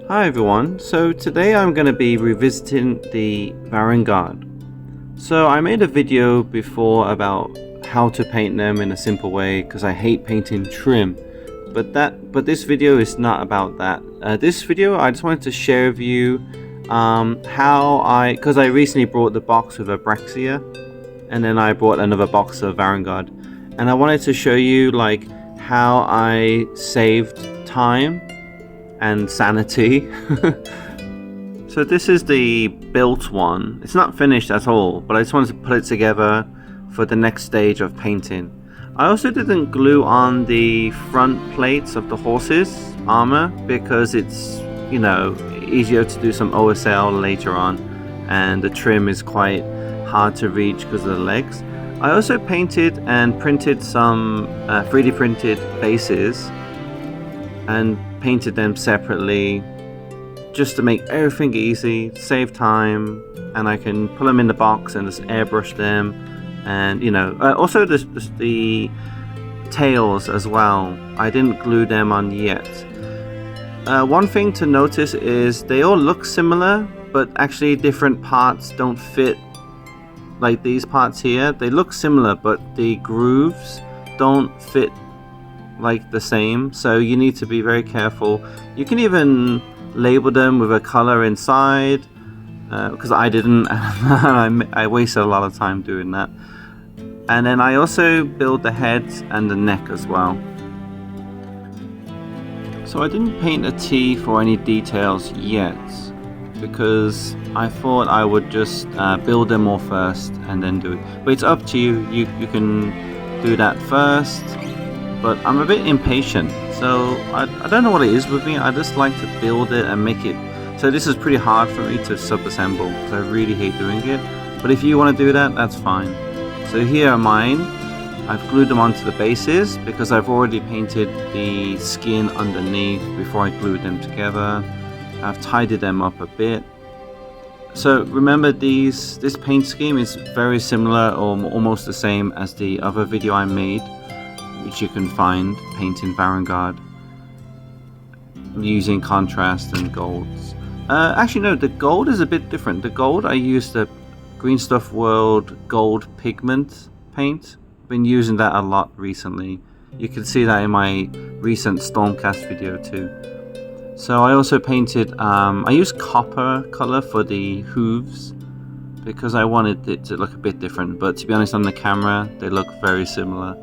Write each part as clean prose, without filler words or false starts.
Hi everyone, so today I'm going to be revisiting the Varanguard. So I made a video before about how to paint them in a simple way because I hate painting trim, but this video is not about that. This video I just wanted to share with you because I recently brought the box with Abraxia and then I brought another box of Varanguard, and I wanted to show you like how I saved time and sanity. So this is the built one. It's not finished at all, but I just wanted to put it together for the next stage of painting. I also didn't glue on the front plates of the horses armor because it's, you know, easier to do some OSL later on, and the trim is quite hard to reach because of the legs. I also painted and printed some 3D printed bases and painted them separately just to make everything easy, save time, and I can put them in the box and just airbrush them. And you know, also the tails as well, I didn't glue them on yet. One thing to notice is they all look similar, but actually different parts don't fit. Like these parts here, they look similar, but the grooves don't fit like the same, so you need to be very careful. You can even label them with a color inside, because I didn't. I wasted a lot of time doing that. And then I also build the heads and the neck as well. So I didn't paint a T for any details yet because I thought I would just build them all first and then do it. But it's up to you. You can do that first. But I'm a bit impatient, so I don't know what it is with me. I just like to build it and make it. So this is pretty hard for me to sub-assemble because I really hate doing it. But if you want to do that, that's fine. So here are mine. I've glued them onto the bases because I've already painted the skin underneath before I glued them together. I've tidied them up a bit. So remember, this paint scheme is very similar or almost the same as the other video I made, which you can find painting Varanguard using contrast and golds. Actually no, the gold is a bit different. The gold, I used the Green Stuff World gold pigment paint. I've been using that a lot recently. You can see that in my recent Stormcast video too. So I also painted, I used copper color for the hooves because I wanted it to look a bit different, but to be honest, on the camera they look very similar.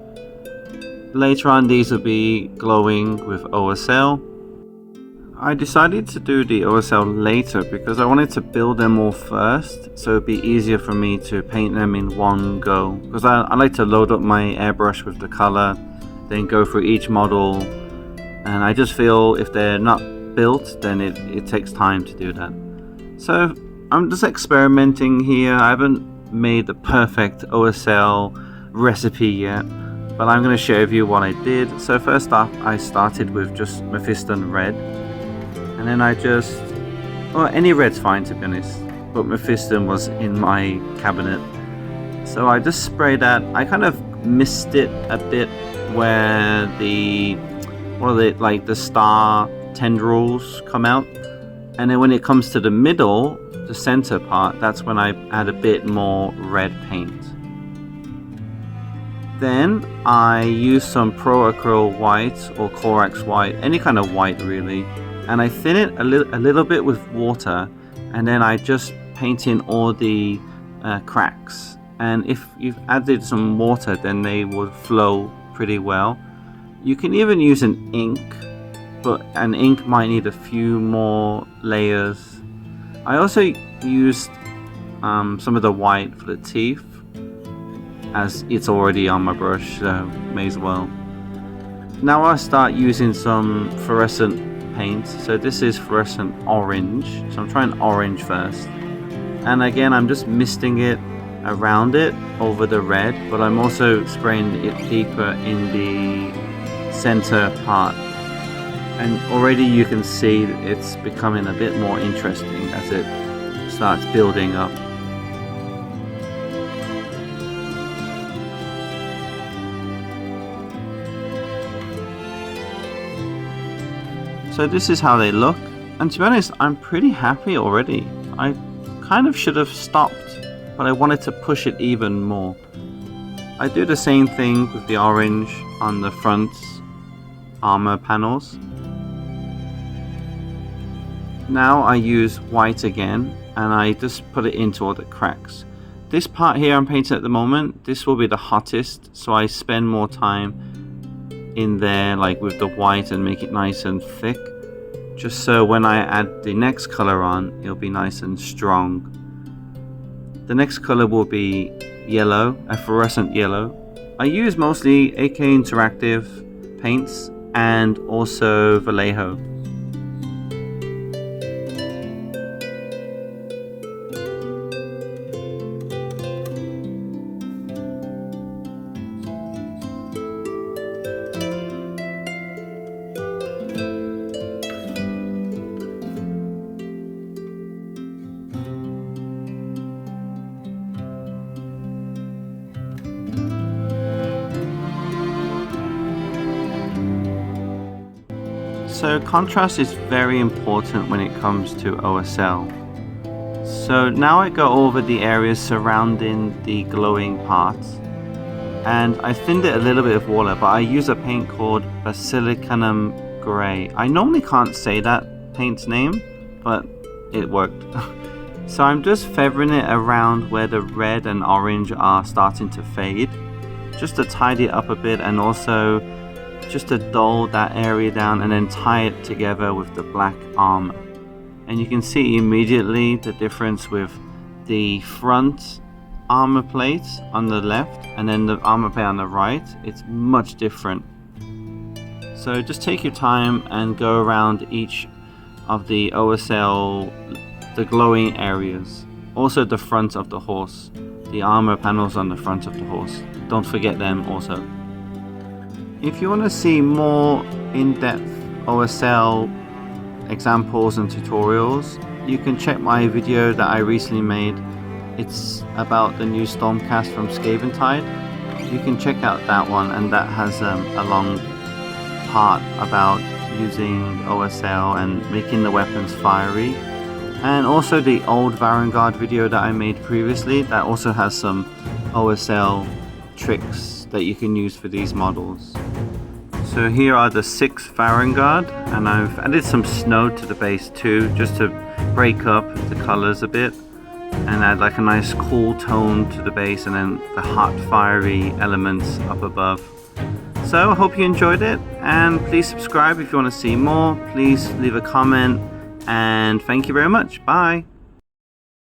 Later on these will be glowing with OSL. I decided to do the OSL later because I wanted to build them all first, so it'd be easier for me to paint them in one go. Because I like to load up my airbrush with the color, then go through each model, and I just feel if they're not built, then it takes time to do that. So I'm just experimenting here. I haven't made the perfect OSL recipe yet, but I'm going to share with you what I did. So first off, I started with just Mephiston red, and then I just, well, any red's fine to be honest, but Mephiston was in my cabinet, so I just sprayed that. I kind of missed it a bit where the, what are they, like the star tendrils come out, and then when it comes to the middle, the center part, that's when I add a bit more red paint. Then I use some Pro Acryl white or Corax white, any kind of white really, and I thin it a little bit with water, and then I just paint in all the cracks. And if you've added some water, then they would flow pretty well. You can even use an ink, but an ink might need a few more layers. I also used some of the white for the teeth, as it's already on my brush, so may as well. Now I start using some fluorescent paint. So this is fluorescent orange, so I'm trying orange first, and again I'm just misting it around it over the red, but I'm also spraying it deeper in the center part, and already you can see it's becoming a bit more interesting as it starts building up. So this is how they look. And to be honest, I'm pretty happy already. I kind of should have stopped, but I wanted to push it even more. I do the same thing with the orange on the front armor panels. Now I use white again, and I just put it into all the cracks. This part here I'm painting at the moment, this will be the hottest, so I spend more time in there like with the white and make it nice and thick, just so when I add the next color on, it'll be nice and strong. The next color will be yellow, a fluorescent yellow. I use mostly AK Interactive paints and also Vallejo. So contrast is very important when it comes to OSL. So now I go over the areas surrounding the glowing parts, and I thinned it a little bit with water, but I use a paint called Basilicanum Grey. I normally can't say that paint's name, but it worked. So I'm just feathering it around where the red and orange are starting to fade, just to tidy it up a bit, and also just to dull that area down and then tie it together with the black armor. And you can see immediately the difference with the front armor plate on the left and then the armor plate on the right. It's much different. So just take your time and go around each of the OSL, the glowing areas. Also the front of the horse, the armor panels on the front of the horse. Don't forget them also. If you want to see more in-depth OSL examples and tutorials, you can check my video that I recently made. It's about the new Stormcast from Skaventide. You can check out that one, and that has a long part about using OSL and making the weapons fiery. And also the old Varanguard video that I made previously, that also has some OSL tricks that you can use for these models. So here are the 6 Varanguard, and I've added some snow to the base too, just to break up the colors a bit and add like a nice cool tone to the base, and then the hot fiery elements up above. So I hope you enjoyed it, and please subscribe if you want to see more. Please leave a comment, and thank you very much. Bye.